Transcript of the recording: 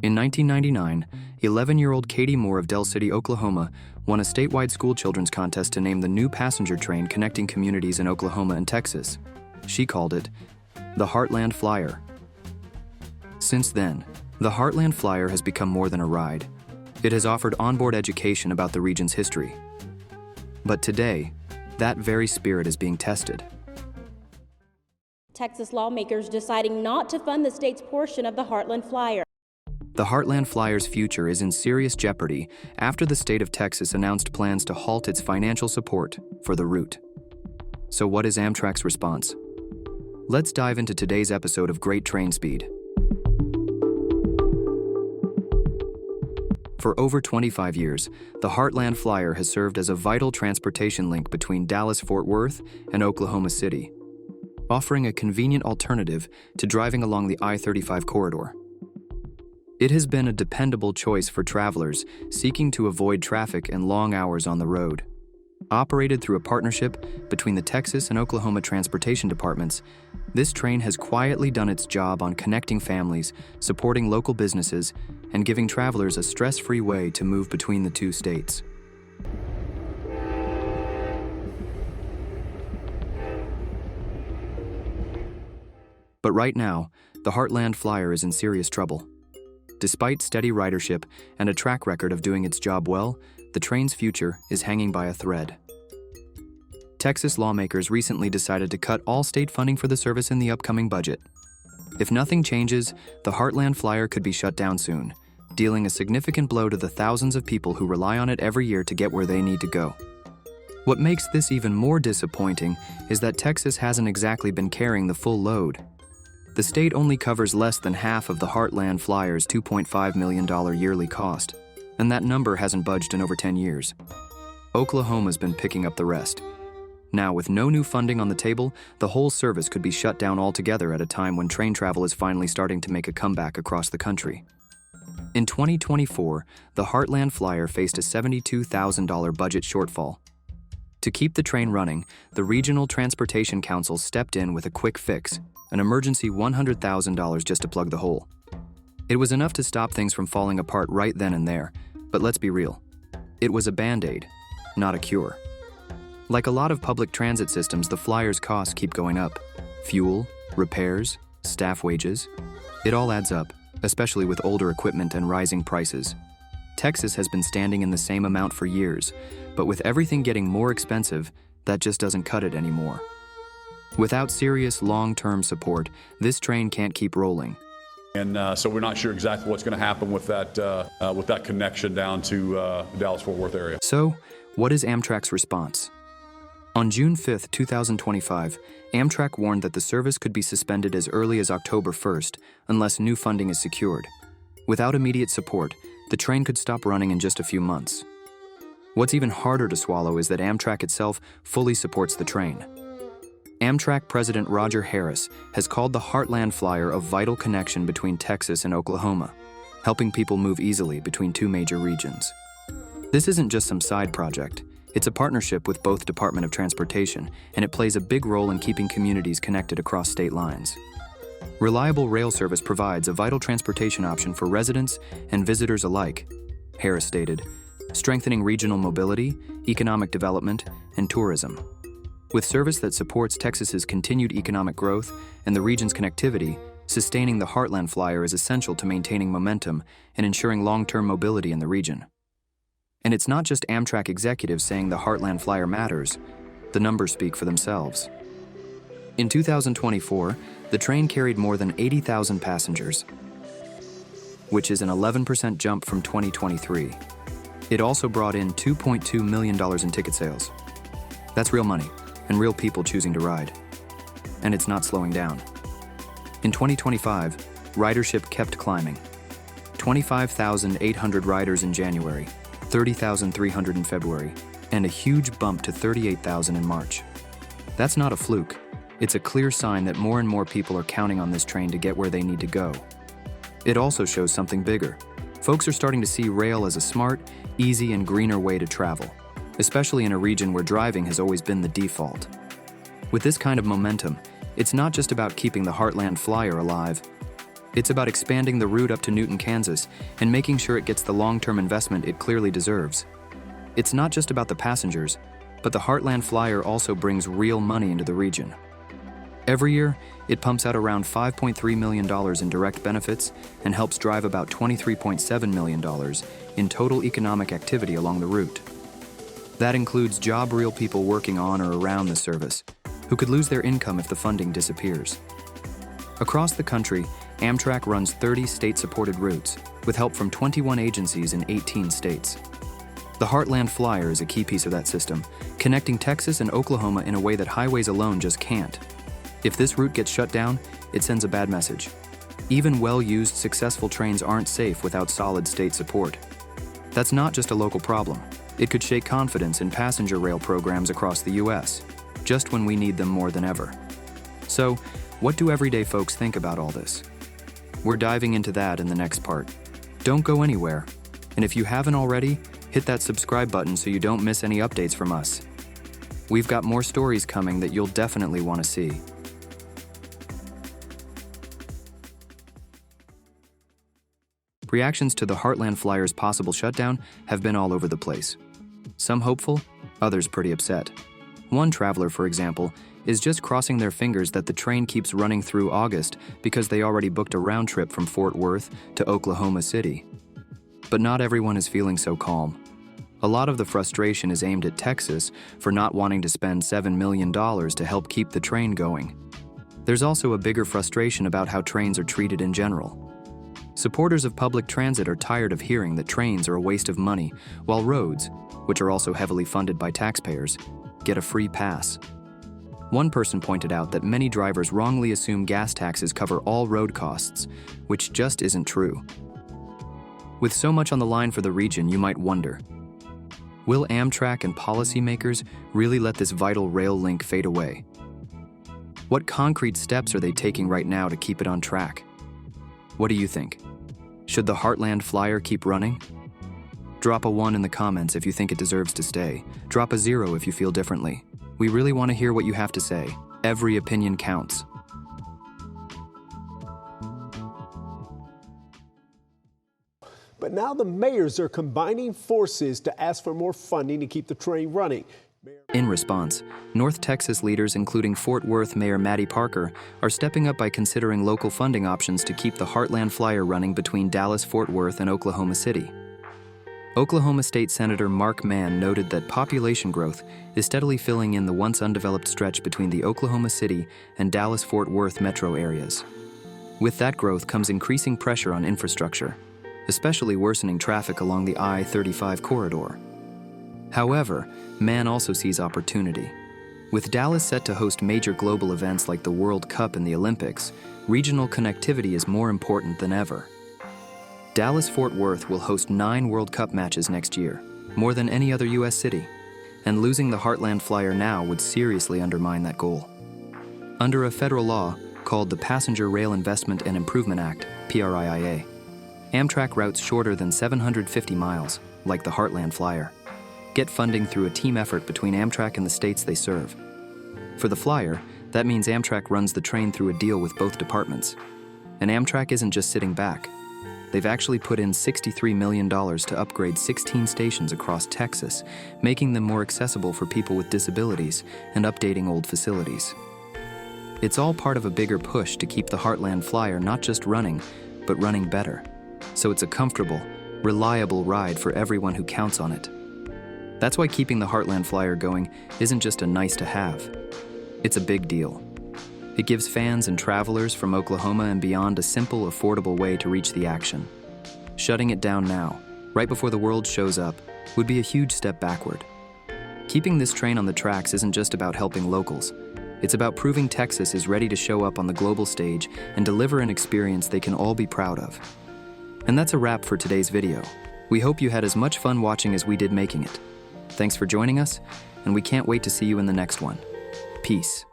In 1999, 11-year-old Katie Moore of Del City, Oklahoma, won a statewide school children's contest to name the new passenger train connecting communities in Oklahoma and Texas. She called it the Heartland Flyer. Since then, the Heartland Flyer has become more than a ride. It has offered onboard education about the region's history. But today, that very spirit is being tested. Texas lawmakers deciding not to fund the state's portion of the Heartland Flyer. The Heartland Flyer's future is in serious jeopardy after the state of Texas announced plans to halt its financial support for the route. So what is Amtrak's response? Let's dive into today's episode of Great Trainspeed. For over 25 years, the Heartland Flyer has served as a vital transportation link between Dallas-Fort Worth and Oklahoma City, offering a convenient alternative to driving along the I-35 corridor. It has been a dependable choice for travelers seeking to avoid traffic and long hours on the road. Operated through a partnership between the Texas and Oklahoma transportation departments, this train has quietly done its job on connecting families, supporting local businesses, and giving travelers a stress-free way to move between the two states. But right now, the Heartland Flyer is in serious trouble. Despite steady ridership and a track record of doing its job well, the train's future is hanging by a thread. Texas lawmakers recently decided to cut all state funding for the service in the upcoming budget. If nothing changes, the Heartland Flyer could be shut down soon, dealing a significant blow to the thousands of people who rely on it every year to get where they need to go. What makes this even more disappointing is that Texas hasn't exactly been carrying the full load. The state only covers less than half of the Heartland Flyer's $2.5 million yearly cost, and that number hasn't budged in over 10 years. Oklahoma's been picking up the rest. Now, with no new funding on the table, the whole service could be shut down altogether at a time when train travel is finally starting to make a comeback across the country. In 2024, the Heartland Flyer faced a $72,000 budget shortfall. To keep the train running, the Regional Transportation Council stepped in with a quick fix, an emergency $100,000 just to plug the hole. It was enough to stop things from falling apart right then and there, but let's be real. It was a Band-Aid, not a cure. Like a lot of public transit systems, the Flyer's costs keep going up. Fuel, repairs, staff wages, it all adds up, especially with older equipment and rising prices. Texas has been standing in the same amount for years, but with everything getting more expensive, that just doesn't cut it anymore. Without serious long-term support, this train can't keep rolling. And so we're not sure exactly what's going to happen with that connection down to the Dallas-Fort Worth area. So, what is Amtrak's response? On June 5, 2025, Amtrak warned that the service could be suspended as early as October 1st unless new funding is secured. Without immediate support, the train could stop running in just a few months. What's even harder to swallow is that Amtrak itself fully supports the train. Amtrak President Roger Harris has called the Heartland Flyer a vital connection between Texas and Oklahoma, helping people move easily between two major regions. This isn't just some side project. It's a partnership with both Department of Transportation, and it plays a big role in keeping communities connected across state lines. Reliable rail service provides a vital transportation option for residents and visitors alike, Harris stated, strengthening regional mobility, economic development, and tourism. With service that supports Texas's continued economic growth and the region's connectivity, sustaining the Heartland Flyer is essential to maintaining momentum and ensuring long-term mobility in the region. And it's not just Amtrak executives saying the Heartland Flyer matters. The numbers speak for themselves. In 2024, the train carried more than 80,000 passengers, which is an 11% jump from 2023. It also brought in $2.2 million in ticket sales. That's real money and real people choosing to ride. And it's not slowing down. In 2025, ridership kept climbing. 25,800 riders in January, 30,300 in February, and a huge bump to 38,000 in March. That's not a fluke. It's a clear sign that more and more people are counting on this train to get where they need to go. It also shows something bigger. Folks are starting to see rail as a smart, easy, and greener way to travel, especially in a region where driving has always been the default. With this kind of momentum, it's not just about keeping the Heartland Flyer alive. It's about expanding the route up to Newton, Kansas, and making sure it gets the long-term investment it clearly deserves. It's not just about the passengers, but the Heartland Flyer also brings real money into the region. Every year, it pumps out around $5.3 million in direct benefits and helps drive about $23.7 million in total economic activity along the route. That includes real people working on or around the service, who could lose their income if the funding disappears. Across the country, Amtrak runs 30 state-supported routes, with help from 21 agencies in 18 states. The Heartland Flyer is a key piece of that system, connecting Texas and Oklahoma in a way that highways alone just can't. If this route gets shut down, it sends a bad message. Even well-used, successful trains aren't safe without solid state support. That's not just a local problem. It could shake confidence in passenger rail programs across the U.S., just when we need them more than ever. So, what do everyday folks think about all this? We're diving into that in the next part. Don't go anywhere. And if you haven't already, hit that subscribe button so you don't miss any updates from us. We've got more stories coming that you'll definitely want to see. Reactions to the Heartland Flyer's possible shutdown have been all over the place. Some hopeful, others pretty upset. One traveler, for example, is just crossing their fingers that the train keeps running through August because they already booked a round trip from Fort Worth to Oklahoma City. But not everyone is feeling so calm. A lot of the frustration is aimed at Texas for not wanting to spend $7 million to help keep the train going. There's also a bigger frustration about how trains are treated in general. Supporters of public transit are tired of hearing that trains are a waste of money, while roads, which are also heavily funded by taxpayers, get a free pass. One person pointed out that many drivers wrongly assume gas taxes cover all road costs, which just isn't true. With so much on the line for the region, you might wonder, will Amtrak and policymakers really let this vital rail link fade away? What concrete steps are they taking right now to keep it on track? What do you think? Should the Heartland Flyer keep running? Drop a 1 in the comments if you think it deserves to stay. Drop a 0 if you feel differently. We really want to hear what you have to say. Every opinion counts. But now the mayors are combining forces to ask for more funding to keep the train running. In response, North Texas leaders, including Fort Worth Mayor Matty Parker, are stepping up by considering local funding options to keep the Heartland Flyer running between Dallas, Fort Worth, and Oklahoma City. Oklahoma State Senator Mark Mann noted that population growth is steadily filling in the once undeveloped stretch between the Oklahoma City and Dallas-Fort Worth metro areas. With that growth comes increasing pressure on infrastructure, especially worsening traffic along the I-35 corridor. However, Mann also sees opportunity. With Dallas set to host major global events like the World Cup and the Olympics, regional connectivity is more important than ever. Dallas-Fort Worth will host 9 World Cup matches next year, more than any other U.S. city, and losing the Heartland Flyer now would seriously undermine that goal. Under a federal law called the Passenger Rail Investment and Improvement Act, PRIIA, Amtrak routes shorter than 750 miles, like the Heartland Flyer, get funding through a team effort between Amtrak and the states they serve. For the Flyer, that means Amtrak runs the train through a deal with both departments. And Amtrak isn't just sitting back. They've actually put in $63 million to upgrade 16 stations across Texas, making them more accessible for people with disabilities and updating old facilities. It's all part of a bigger push to keep the Heartland Flyer not just running, but running better. So it's a comfortable, reliable ride for everyone who counts on it. That's why keeping the Heartland Flyer going isn't just a nice to have. It's a big deal. It gives fans and travelers from Oklahoma and beyond a simple, affordable way to reach the action. Shutting it down now, right before the world shows up, would be a huge step backward. Keeping this train on the tracks isn't just about helping locals. It's about proving Texas is ready to show up on the global stage and deliver an experience they can all be proud of. And that's a wrap for today's video. We hope you had as much fun watching as we did making it. Thanks for joining us, and we can't wait to see you in the next one. Peace.